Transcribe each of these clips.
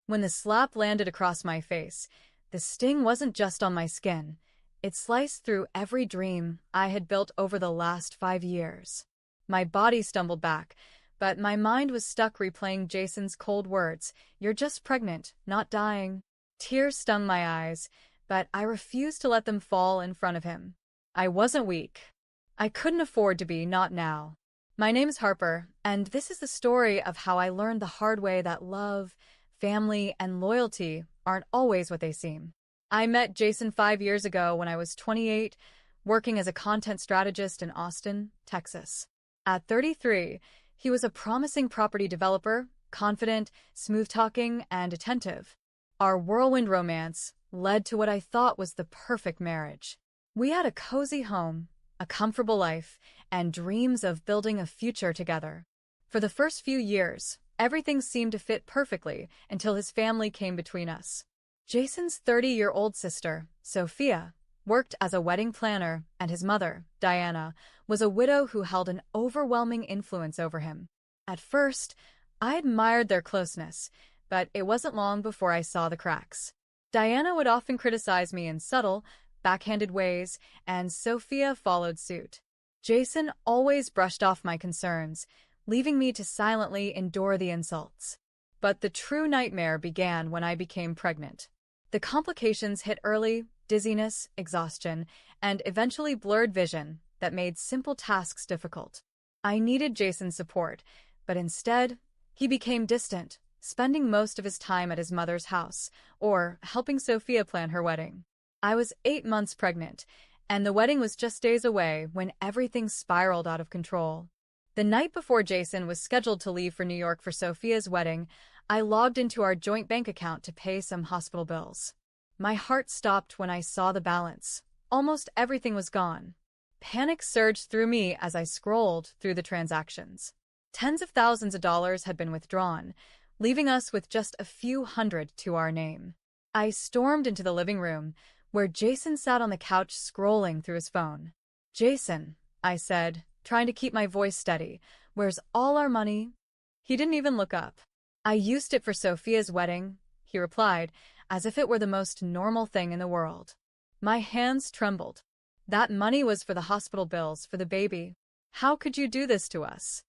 When the slap landed across my face, the sting wasn't just on my skin. It sliced through every dream I had built over the last 5 years. My body stumbled back, but my mind was stuck replaying Jason's cold words, "You're just pregnant, not dying." Tears stung my eyes, but I refused to let them fall in front of him. I wasn't weak. I couldn't afford to be, not now. My name's Harper, and this is the story of how I learned the hard way that love, family, and loyalty aren't always what they seem. I met Jason 5 years ago when I was 28, working as a content strategist in Austin, Texas. At 33, he was a promising property developer, confident, smooth-talking, and attentive. Our whirlwind romance led to what I thought was the perfect marriage. We had a cozy home, a comfortable life, and dreams of building a future together. For the first few years, everything seemed to fit perfectly until his family came between us. Jason's 30-year-old sister, Sophia, worked as a wedding planner, and his mother, Diana, was a widow who held an overwhelming influence over him. At first, I admired their closeness, but it wasn't long before I saw the cracks. Diana would often criticize me in subtle, backhanded ways, and Sophia followed suit. Jason always brushed off my concerns, leaving me to silently endure the insults. But the true nightmare began when I became pregnant. The complications hit early: dizziness, exhaustion, and eventually blurred vision that made simple tasks difficult. I needed Jason's support, but instead, he became distant, spending most of his time at his mother's house, or helping Sophia plan her wedding. I was 8 months pregnant, and the wedding was just days away when everything spiraled out of control. The night before Jason was scheduled to leave for New York for Sophia's wedding, I logged into our joint bank account to pay some hospital bills. My heart stopped when I saw the balance. Almost everything was gone. Panic surged through me as I scrolled through the transactions. Tens of thousands of dollars had been withdrawn, leaving us with just a few hundred to our name. I stormed into the living room, where Jason sat on the couch scrolling through his phone. "Jason," I said, trying to keep my voice steady, "where's all our money?" He didn't even look up. "I used it for Sophia's wedding," he replied, as if it were the most normal thing in the world. My hands trembled. "That money was for the hospital bills for the baby. How could you do this to us?"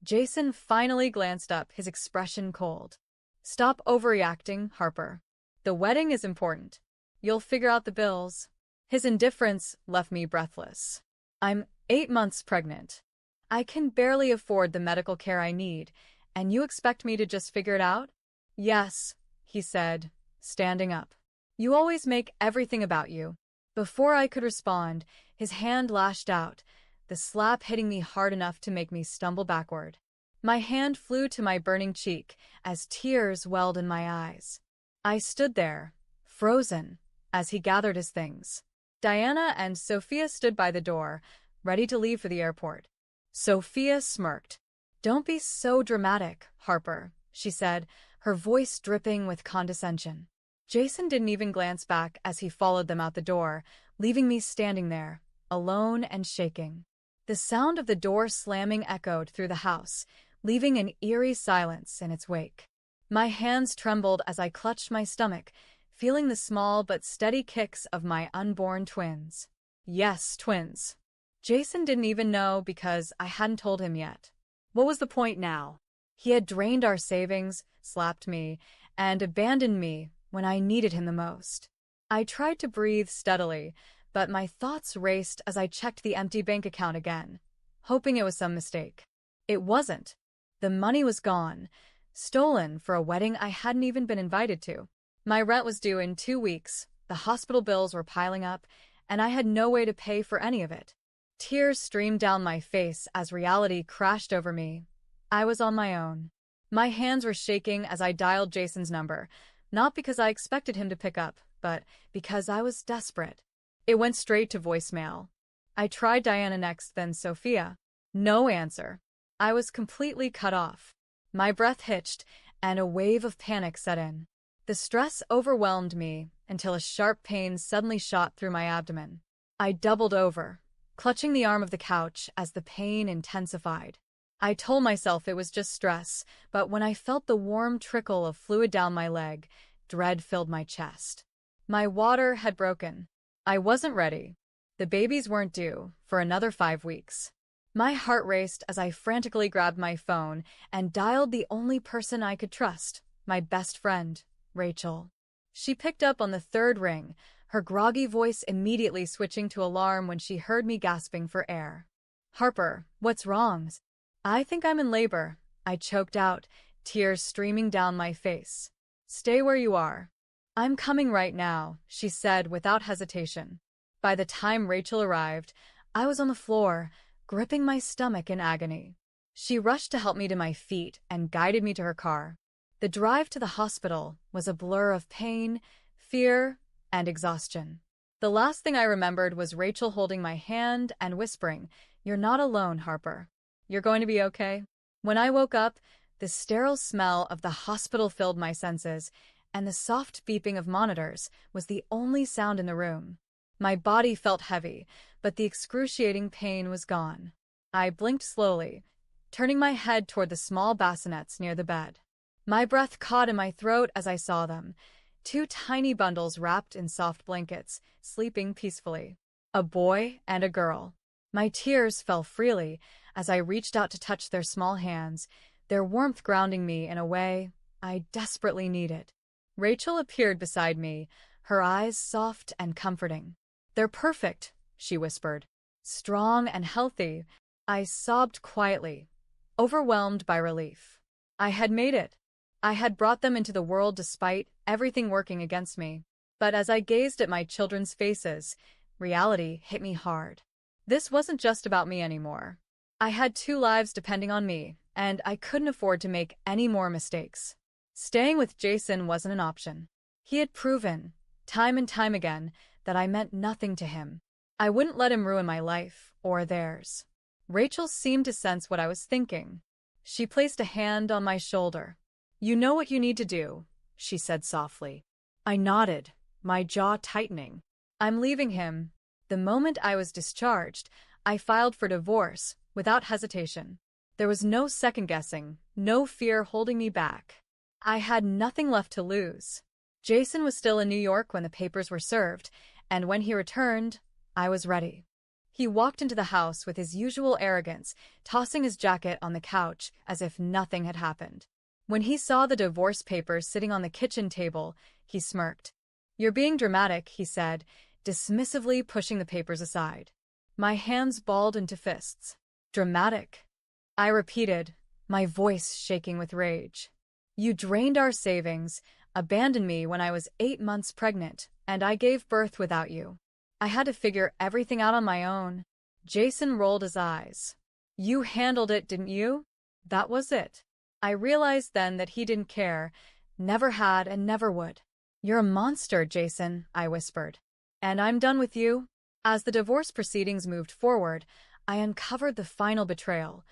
Jason finally glanced up, his expression cold. "Stop overreacting, Harper. The wedding is important. You'll figure out the bills." His indifference left me breathless. "I'm 8 months pregnant. I can barely afford the medical care I need, and you expect me to just figure it out?" "Yes," he said, standing up. "You always make everything about you." Before I could respond, his hand lashed out, the slap hitting me hard enough to make me stumble backward. My hand flew to my burning cheek as tears welled in my eyes. I stood there, frozen, as he gathered his things. Diana and Sophia stood by the door, ready to leave for the airport. Sophia smirked. "Don't be so dramatic, Harper," she said, her voice dripping with condescension. Jason didn't even glance back as he followed them out the door, leaving me standing there, alone and shaking. The sound of the door slamming echoed through the house, leaving an eerie silence in its wake. My hands trembled as I clutched my stomach, feeling the small but steady kicks of my unborn twins. Yes, twins. Jason didn't even know because I hadn't told him yet. What was the point now? He had drained our savings, slapped me, and abandoned me when I needed him the most. I tried to breathe steadily, but my thoughts raced as I checked the empty bank account again, hoping it was some mistake. It wasn't. The money was gone, stolen for a wedding I hadn't even been invited to. My rent was due in 2 weeks, the hospital bills were piling up, and I had no way to pay for any of it. Tears streamed down my face as reality crashed over me. I was on my own. My hands were shaking as I dialed Jason's number, not because I expected him to pick up, but because I was desperate. It went straight to voicemail. I tried Diana next, then Sophia. No answer. I was completely cut off. My breath hitched, and a wave of panic set in. The stress overwhelmed me until a sharp pain suddenly shot through my abdomen. I doubled over, clutching the arm of the couch as the pain intensified. I told myself it was just stress, but when I felt the warm trickle of fluid down my leg, dread filled my chest. My water had broken. I wasn't ready. The babies weren't due for another 5 weeks. My heart raced as I frantically grabbed my phone and dialed the only person I could trust, my best friend, Rachel. She picked up on the third ring, her groggy voice immediately switching to alarm when she heard me gasping for air. "Harper, what's wrong?" "I think I'm in labor," I choked out, tears streaming down my face. "Stay where you are." "I'm coming right now," she said without hesitation. By the time Rachel arrived, I was on the floor, gripping my stomach in agony. She rushed to help me to my feet and guided me to her car. The drive to the hospital was a blur of pain, fear, and exhaustion. The last thing I remembered was Rachel holding my hand and whispering, "You're not alone, Harper. You're going to be okay." When I woke up, the sterile smell of the hospital filled my senses, and the soft beeping of monitors was the only sound in the room. My body felt heavy, but the excruciating pain was gone. I blinked slowly, turning my head toward the small bassinets near the bed. My breath caught in my throat as I saw them, two tiny bundles wrapped in soft blankets, sleeping peacefully. A boy and a girl. My tears fell freely as I reached out to touch their small hands, their warmth grounding me in a way I desperately needed. Rachel appeared beside me, her eyes soft and comforting. "They're perfect," she whispered. "Strong and healthy." I sobbed quietly, overwhelmed by relief. I had made it. I had brought them into the world despite everything working against me. But as I gazed at my children's faces, reality hit me hard. This wasn't just about me anymore. I had 2 lives depending on me, and I couldn't afford to make any more mistakes. Staying with Jason wasn't an option. He had proven, time and time again, that I meant nothing to him. I wouldn't let him ruin my life, or theirs. Rachel seemed to sense what I was thinking. She placed a hand on my shoulder. "You know what you need to do," she said softly. I nodded, my jaw tightening. "I'm leaving him." The moment I was discharged, I filed for divorce, without hesitation. There was no second-guessing, no fear holding me back. I had nothing left to lose. Jason was still in New York when the papers were served, and when he returned, I was ready. He walked into the house with his usual arrogance, tossing his jacket on the couch as if nothing had happened. When he saw the divorce papers sitting on the kitchen table, he smirked. "You're being dramatic," he said, dismissively pushing the papers aside. My hands balled into fists. "Dramatic?" I repeated, my voice shaking with rage. "You drained our savings, abandoned me when I was 8 months pregnant, and I gave birth without you. I had to figure everything out on my own." Jason rolled his eyes. "You handled it, didn't you?" That was it. I realized then that he didn't care, never had and never would. "You're a monster, Jason," I whispered. "And I'm done with you." As the divorce proceedings moved forward, I uncovered the final betrayal.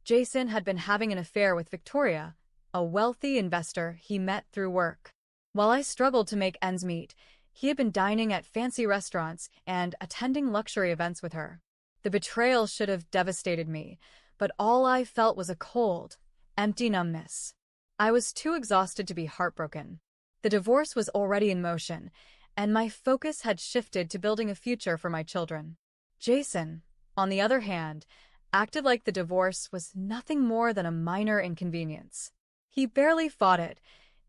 Jason had been having an affair with Victoria, a wealthy investor he met through work. While I struggled to make ends meet, he had been dining at fancy restaurants and attending luxury events with her. The betrayal should have devastated me, but all I felt was a cold, empty numbness. I was too exhausted to be heartbroken. The divorce was already in motion, and my focus had shifted to building a future for my children. Jason, on the other hand, acted like the divorce was nothing more than a minor inconvenience. He barely fought it,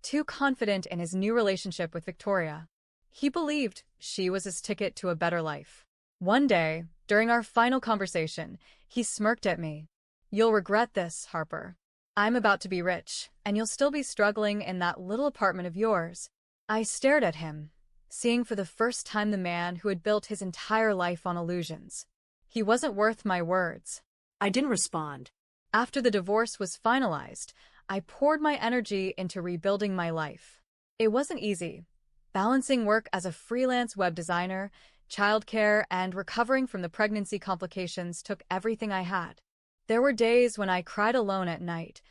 too confident in his new relationship with Victoria. He believed she was his ticket to a better life. One day, during our final conversation, he smirked at me. "You'll regret this, Harper. I'm about to be rich, and you'll still be struggling in that little apartment of yours." I stared at him, seeing for the first time the man who had built his entire life on illusions. He wasn't worth my words. I didn't respond. After the divorce was finalized, I poured my energy into rebuilding my life. It wasn't easy. Balancing work as a freelance web designer, childcare, and recovering from the pregnancy complications took everything I had. There were days when I cried alone at night,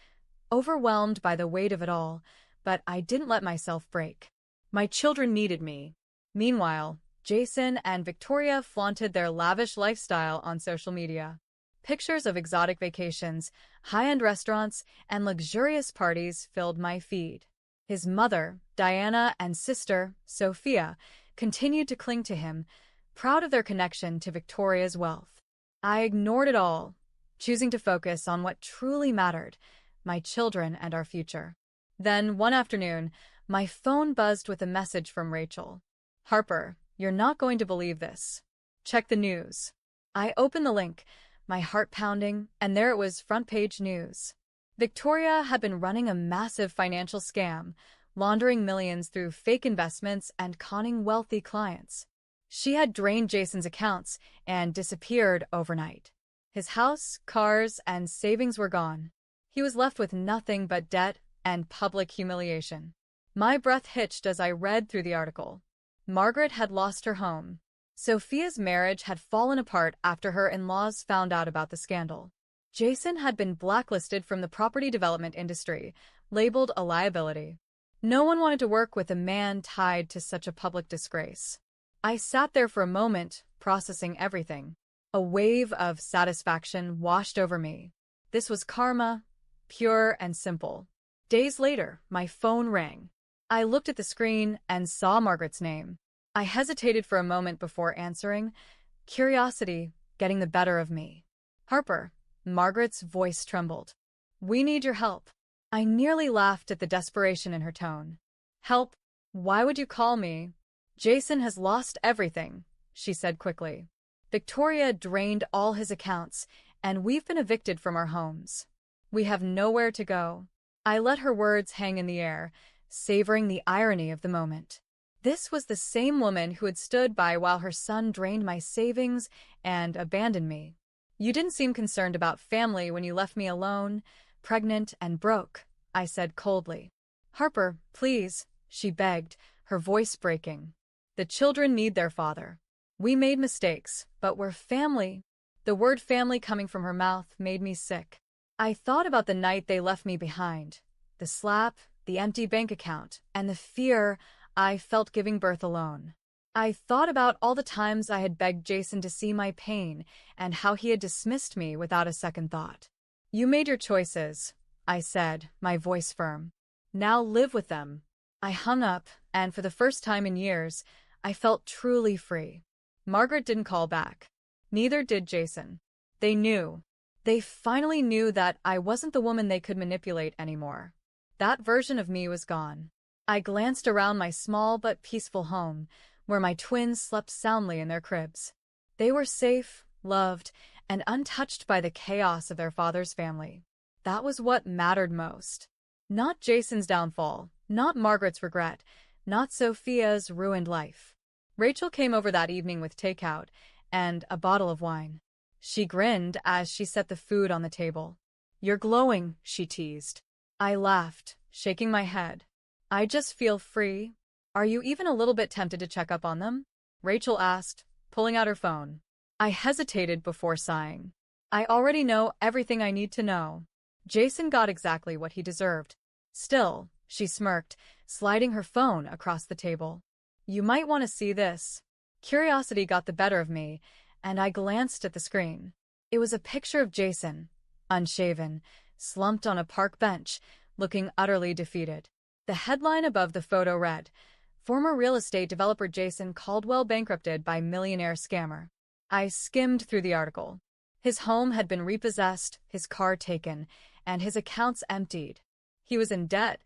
overwhelmed by the weight of it all, but I didn't let myself break. My children needed me. Meanwhile, Jason and Victoria flaunted their lavish lifestyle on social media. Pictures of exotic vacations, high-end restaurants, and luxurious parties filled my feed. His mother, Diana, and sister, Sophia, continued to cling to him, proud of their connection to Victoria's wealth. I ignored it all, choosing to focus on what truly mattered, my children and our future. Then, one afternoon, my phone buzzed with a message from Rachel. "Harper, you're not going to believe this. Check the news." I opened the link, my heart pounding, and there it was, front-page news. Victoria had been running a massive financial scam, laundering millions through fake investments and conning wealthy clients. She had drained Jason's accounts and disappeared overnight. His house, cars, and savings were gone. He was left with nothing but debt and public humiliation. My breath hitched as I read through the article. Margaret had lost her home. Sophia's marriage had fallen apart after her in-laws found out about the scandal. Jason had been blacklisted from the property development industry, labeled a liability. No one wanted to work with a man tied to such a public disgrace. I sat there for a moment, processing everything. A wave of satisfaction washed over me. This was karma, pure and simple. Days later, my phone rang. I looked at the screen and saw Margaret's name. I hesitated for a moment before answering, curiosity getting the better of me. "Harper," Margaret's voice trembled. "We need your help." I nearly laughed at the desperation in her tone. "Help? Why would you call me?" "Jason has lost everything," she said quickly. "Victoria drained all his accounts, and we've been evicted from our homes. We have nowhere to go." I let her words hang in the air, savoring the irony of the moment. This was the same woman who had stood by while her son drained my savings and abandoned me. "You didn't seem concerned about family when you left me alone, pregnant and broke," I said coldly. "Harper, please," she begged, her voice breaking. "The children need their father. We made mistakes, but we're family." The word family coming from her mouth made me sick. I thought about the night they left me behind, the slap, the empty bank account, and the fear I felt giving birth alone. I thought about all the times I had begged Jason to see my pain and how he had dismissed me without a second thought. "You made your choices," I said, my voice firm. "Now live with them." I hung up, and for the first time in years, I felt truly free. Margaret didn't call back. Neither did Jason. They knew. They finally knew that I wasn't the woman they could manipulate anymore. That version of me was gone. I glanced around my small but peaceful home, where my twins slept soundly in their cribs. They were safe, loved, and untouched by the chaos of their father's family. That was what mattered most. Not Jason's downfall, not Margaret's regret, not Sophia's ruined life. Rachel came over that evening with takeout and a bottle of wine. She grinned as she set the food on the table. "You're glowing," she teased. I laughed, shaking my head. "I just feel free." "Are you even a little bit tempted to check up on them?" Rachel asked, pulling out her phone. I hesitated before sighing. "I already know everything I need to know." Jason got exactly what he deserved. "Still," she smirked, sliding her phone across the table. "You might want to see this." Curiosity got the better of me, and I glanced at the screen. It was a picture of Jason, unshaven, slumped on a park bench, looking utterly defeated. The headline above the photo read, "Former real estate developer Jason Caldwell bankrupted by millionaire scammer." I skimmed through the article. His home had been repossessed, his car taken, and his accounts emptied. He was in debt,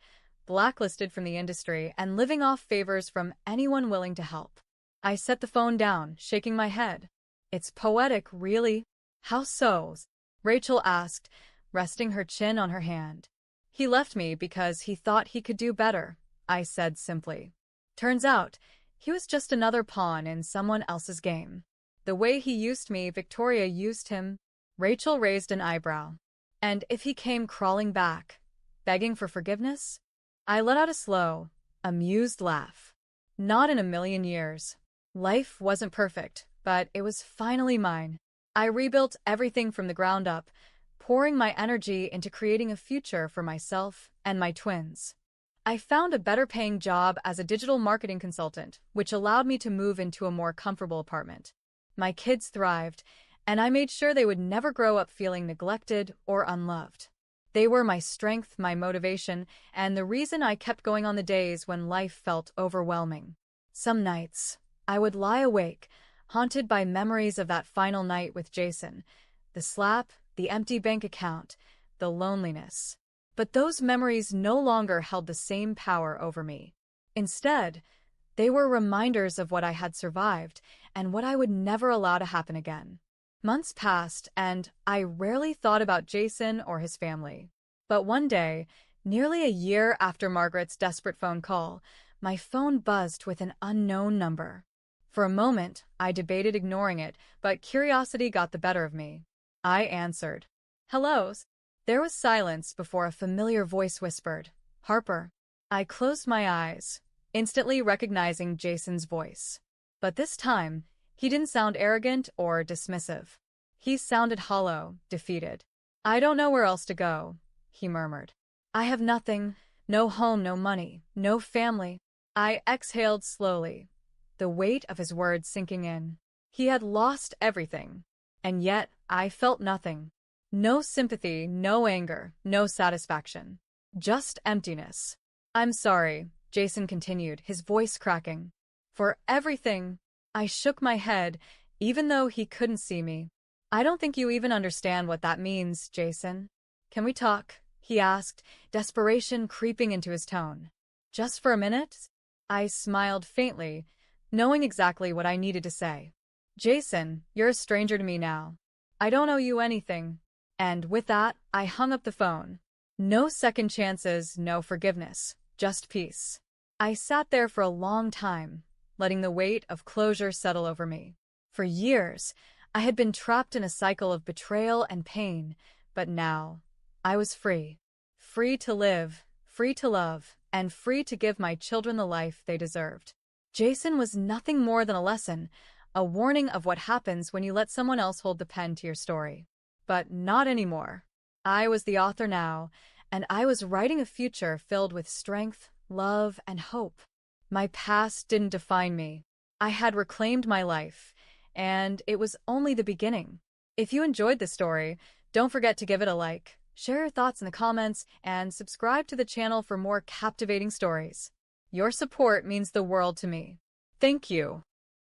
blacklisted from the industry, and living off favors from anyone willing to help. I set the phone down, shaking my head. "It's poetic, really." "How so?" Rachel asked, resting her chin on her hand. "He left me because he thought he could do better," I said simply. "Turns out, he was just another pawn in someone else's game. The way he used me, Victoria used him." Rachel raised an eyebrow. "And if he came crawling back, begging for forgiveness?" I let out a slow, amused laugh. "Not in a million years. Life wasn't perfect, but it was finally mine. I rebuilt everything from the ground up, pouring my energy into creating a future for myself and my twins. I found a better-paying job as a digital marketing consultant, which allowed me to move into a more comfortable apartment. My kids thrived, and I made sure they would never grow up feeling neglected or unloved. They were my strength, my motivation, and the reason I kept going on the days when life felt overwhelming. Some nights, I would lie awake, haunted by memories of that final night with Jason, the slap, the empty bank account, the loneliness. But those memories no longer held the same power over me. Instead, they were reminders of what I had survived and what I would never allow to happen again. Months passed, and I rarely thought about Jason or his family. But one day, nearly a year after Margaret's desperate phone call, my phone buzzed with an unknown number. For a moment, I debated ignoring it, but curiosity got the better of me. I answered. "Hello?" There was silence before a familiar voice whispered, "Harper." I closed my eyes, instantly recognizing Jason's voice. But this time, he didn't sound arrogant or dismissive. He sounded hollow, defeated. "I don't know where else to go," he murmured. "I have nothing, no home, no money, no family." I exhaled slowly, the weight of his words sinking in. He had lost everything, and yet I felt nothing. No sympathy, no anger, no satisfaction. Just emptiness. "I'm sorry," Jason continued, his voice cracking. "For everything." I shook my head, even though he couldn't see me. "I don't think you even understand what that means, Jason. Can we talk?" he asked, desperation creeping into his tone. "Just for a minute?" I smiled faintly, knowing exactly what I needed to say. "Jason, you're a stranger to me now. I don't owe you anything." And with that, I hung up the phone. No second chances, no forgiveness, just peace. I sat there for a long time, letting the weight of closure settle over me. For years, I had been trapped in a cycle of betrayal and pain, but now, I was free. Free to live, free to love, and free to give my children the life they deserved. Jason was nothing more than a lesson, a warning of what happens when you let someone else hold the pen to your story. But not anymore. I was the author now, and I was writing a future filled with strength, love, and hope. My past didn't define me. I had reclaimed my life, and it was only the beginning. If you enjoyed the story, don't forget to give it a like, share your thoughts in the comments, and subscribe to the channel for more captivating stories. Your support means the world to me. Thank you.